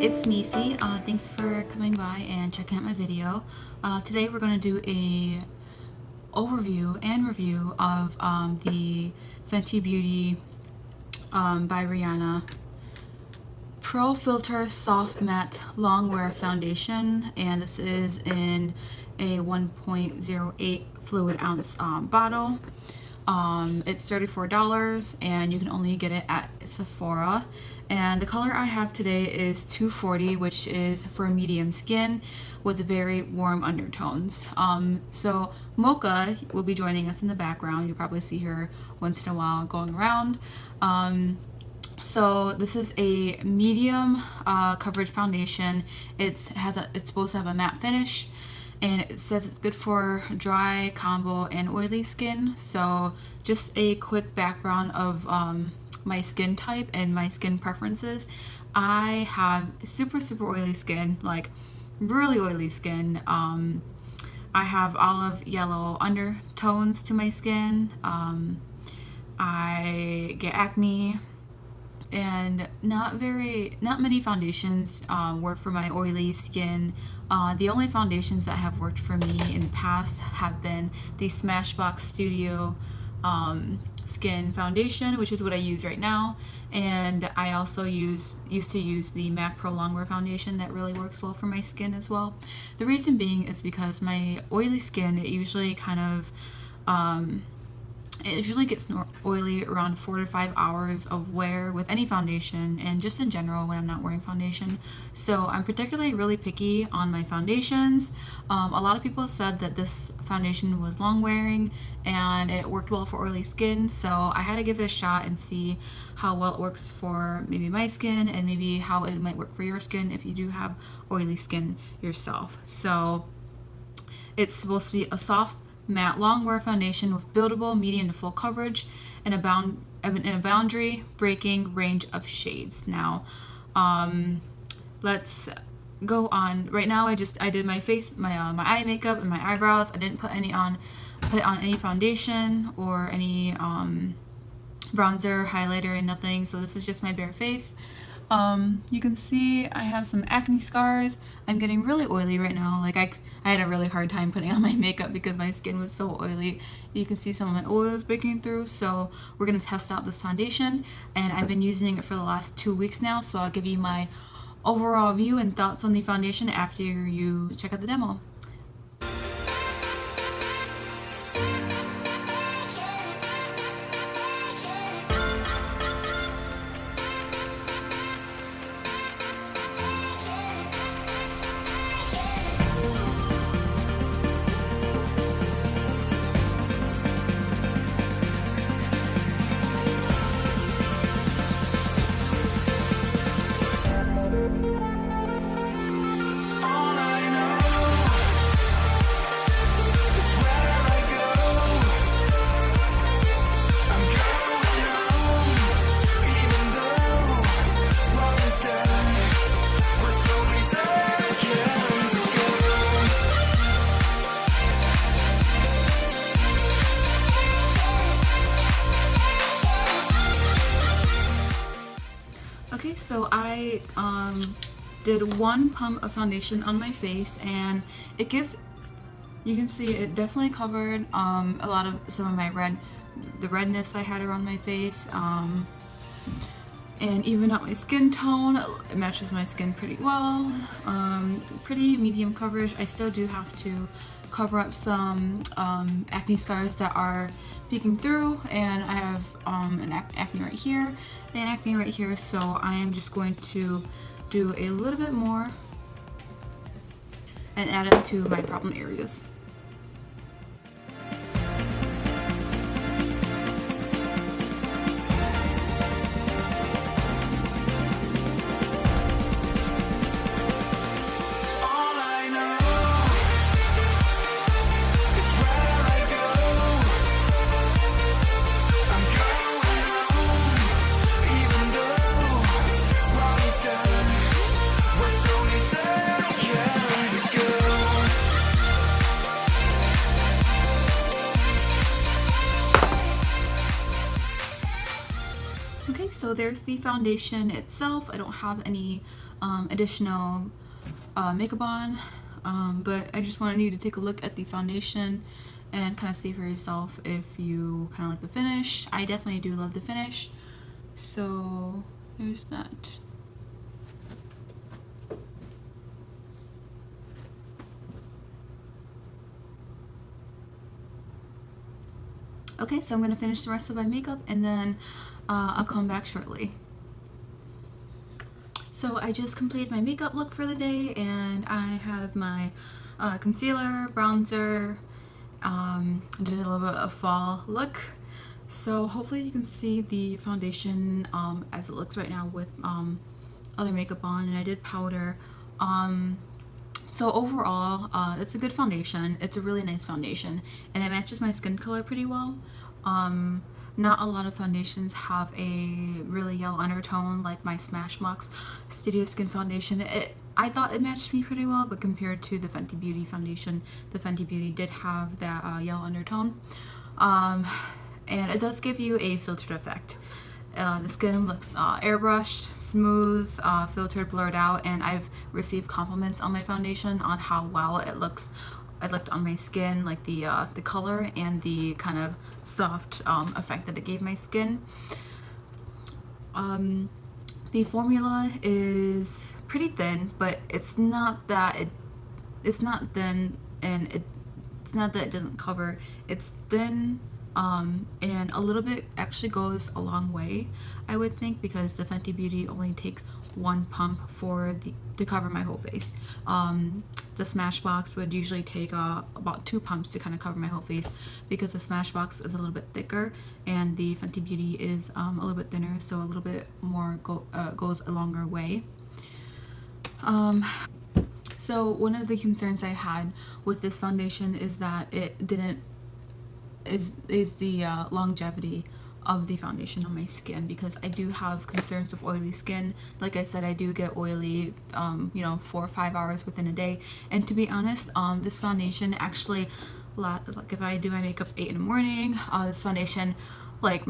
it's Misi. Thanks for coming by and checking out my video. Today we're going to do a overview and review of the Fenty Beauty by Rihanna Pro Filt'r Soft Matte Longwear Foundation, and this is in a 1.08 fluid ounce bottle. It's $34 and you can only get it at Sephora. And the color I have today is 240, which is for medium skin with very warm undertones. So Mocha will be joining us in the background. You'll probably see her once in a while going around. So this is a medium coverage foundation. It's supposed to have a matte finish, and it says it's good for dry, combo, and oily skin. So just a quick background of my skin type and my skin preferences. I have super oily skin, like really oily skin. I have olive yellow undertones to my skin. I get acne, and not many foundations work for my oily skin. The only foundations that have worked for me in the past have been the Smashbox Studio Skin Foundation, which is what I use right now, and I also used to use the MAC Pro Longwear Foundation. That really works well for my skin as well. The reason being is because my oily skin, it usually gets oily around 4 to 5 hours of wear with any foundation, and just in general when I'm not wearing foundation. So I'm particularly really picky on my foundations. A lot of people said that this foundation was long wearing and it worked well for oily skin, so I had to give it a shot and see how well it works for maybe my skin and maybe how it might work for your skin if you do have oily skin yourself. So it's supposed to be a soft matte longwear foundation with buildable medium to full coverage and a boundary breaking range of shades. Now let's go on. Right now I did my face, my eye makeup and my eyebrows. I didn't put it on any foundation or any bronzer, highlighter, and nothing. So this is just my bare face. You can see I have some acne scars. I'm getting really oily right now. Like I had a really hard time putting on my makeup because my skin was so oily. You can see some of my oils breaking through. So we're going to test out this foundation, and I've been using it for the last 2 weeks now. So I'll give you my overall view and thoughts on the foundation after you check out the demo. Okay, so I did 1 pump of foundation on my face, and it gives, you can see it definitely covered a lot of some of the redness I had around my face, and even out my skin tone. It matches my skin pretty well. Pretty medium coverage. I still do have to cover up some acne scars that are peeking through, and I have an acne right here and acne right here, so I am just going to do a little bit more and add it to my problem areas. So there's the foundation itself. I don't have any additional makeup on, but I just wanted you to take a look at the foundation and kind of see for yourself if you kind of like the finish. I definitely do love the finish, so there's that. Okay, so I'm going to finish the rest of my makeup and then I'll come back shortly. So I just completed my makeup look for the day, and I have my concealer, bronzer, did a little bit of fall look. So hopefully you can see the foundation as it looks right now with other makeup on, and I did powder. So overall, it's a good foundation. It's a really nice foundation, and it matches my skin color pretty well. Not a lot of foundations have a really yellow undertone like my Smashbox Studio Skin Foundation. I thought it matched me pretty well, but compared to the Fenty Beauty foundation, the Fenty Beauty did have that yellow undertone. And it does give you a filtered effect. The skin looks airbrushed, smooth, filtered, blurred out, and I've received compliments on my foundation on how well it looked on my skin, like the color and the kind of soft effect that it gave my skin. The formula is pretty thin, but it's not that it's not thin, and it's not that it doesn't cover. It's thin, and a little bit actually goes a long way, I would think, because the Fenty Beauty only takes one pump to cover my whole face. The Smashbox would usually take about 2 pumps to kind of cover my whole face, because the Smashbox is a little bit thicker and the Fenty Beauty is a little bit thinner, so a little bit more goes a longer way. So one of the concerns I had with this foundation is that it didn't is the longevity of the foundation on my skin, because I do have concerns with oily skin. Like I said, I do get oily 4 or 5 hours within a day, and to be honest, this foundation actually, like if I do my makeup 8 in the morning, this foundation, like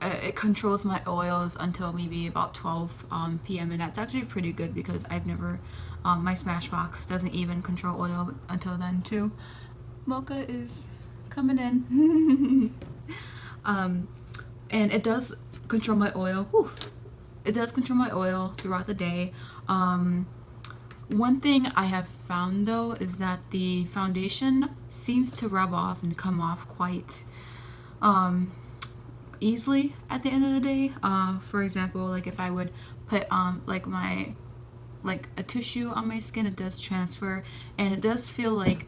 it controls my oils until maybe about 12 p.m. and that's actually pretty good, because I've never my Smashbox doesn't even control oil until then too. Mocha is coming in. And it does control my oil. Whew. It does control my oil throughout the day. One thing I have found though is that the foundation seems to rub off and come off quite easily at the end of the day. For example, like if I would put like a tissue on my skin, it does transfer, and it does feel like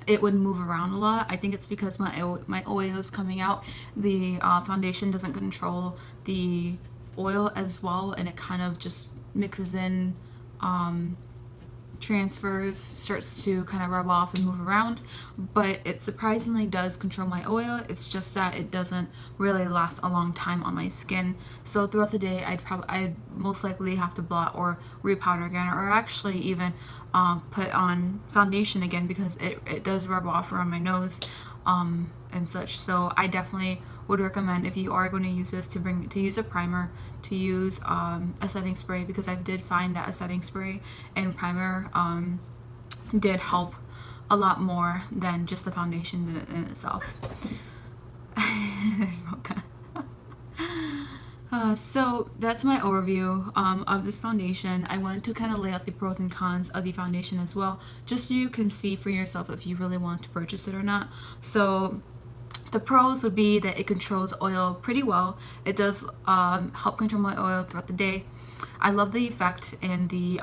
it would move around a lot. I think it's because my oil is coming out. The foundation doesn't control the oil as well, and it kind of just mixes in, transfers, starts to kind of rub off and move around, but it surprisingly does control my oil. It's just that it doesn't really last a long time on my skin. So throughout the day, I'd most likely have to blot or repowder again, or actually even put on foundation again, because it does rub off around my nose and such. So I definitely would recommend, if you are going to use this, to use a primer, to use a setting spray, because I did find that a setting spray and primer did help a lot more than just the foundation in itself. There's Mocha. So that's my overview of this foundation. I wanted to kind of lay out the pros and cons of the foundation as well, just so you can see for yourself if you really want to purchase it or not. So the pros would be that it controls oil pretty well. It does help control my oil throughout the day. I love the effect and the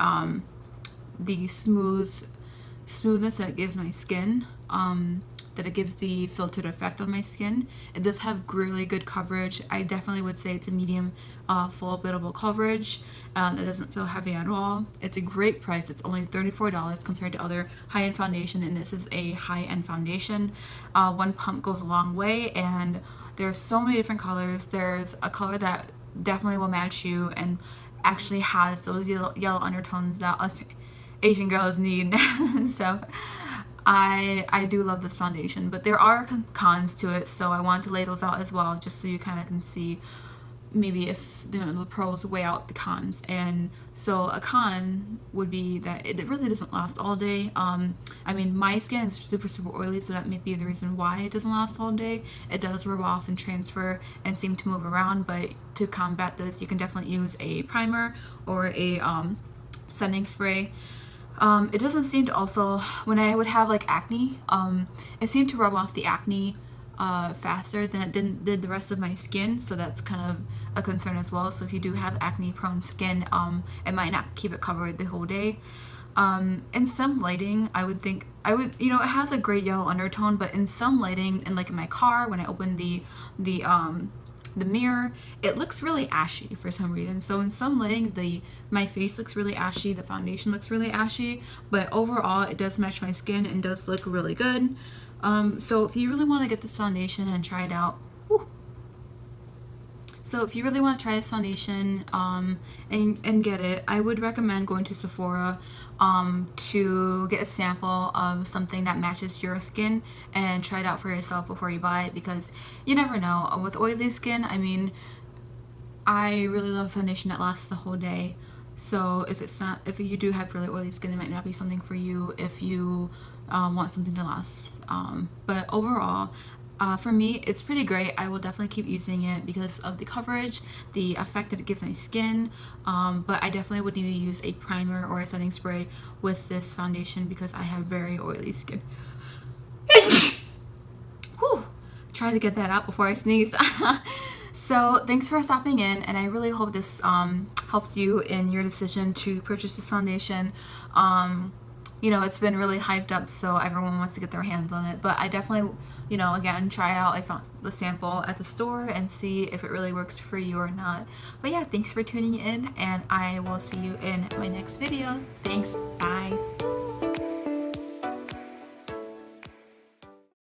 smoothness that it gives my skin, that it gives the filtered effect on my skin. It does have really good coverage. I definitely would say it's a medium full buildable coverage. It doesn't feel heavy at all. It's a great price. It's only $34 compared to other high-end foundation, and this is a high-end foundation. One pump goes a long way, and there's so many different colors. There's a color that definitely will match you and actually has those yellow undertones that us Asian girls need. So I do love this foundation, but there are cons to it, so I want to lay those out as well, just so you kind of can see maybe if the pros weigh out the cons. And so a con would be that it really doesn't last all day. I mean, my skin is super oily, so that may be the reason why it doesn't last all day. It does rub off and transfer and seem to move around, but to combat this, you can definitely use a primer or a setting spray. It doesn't seem to also, when I would have like acne, it seemed to rub off the acne faster than it did the rest of my skin, so that's kind of a concern as well. So if you do have acne prone skin, it might not keep it covered the whole day. In some lighting, I would, it has a great yellow undertone, but in some lighting, and like in my car, when I open the mirror, it looks really ashy for some reason. So in some lighting, my face looks really ashy, the foundation looks really ashy, but overall it does match my skin and does look really good. So if you really want to get this foundation and try it out, so if you really want to try this foundation and get it, I would recommend going to Sephora to get a sample of something that matches your skin and try it out for yourself before you buy it, because you never know. With oily skin, I mean, I really love foundation that lasts the whole day. So if you do have really oily skin, it might not be something for you if you want something to last. But overall, for me, it's pretty great. I will definitely keep using it because of the coverage, the effect that it gives my skin, but I definitely would need to use a primer or a setting spray with this foundation because I have very oily skin. Whew. Try to get that out before I sneeze. So thanks for stopping in, and I really hope this helped you in your decision to purchase this foundation. It's been really hyped up, so everyone wants to get their hands on it, but I definitely, again, try out. I found the sample at the store and see if it really works for you or not. But yeah, thanks for tuning in, and I will see you in my next video. Thanks, bye.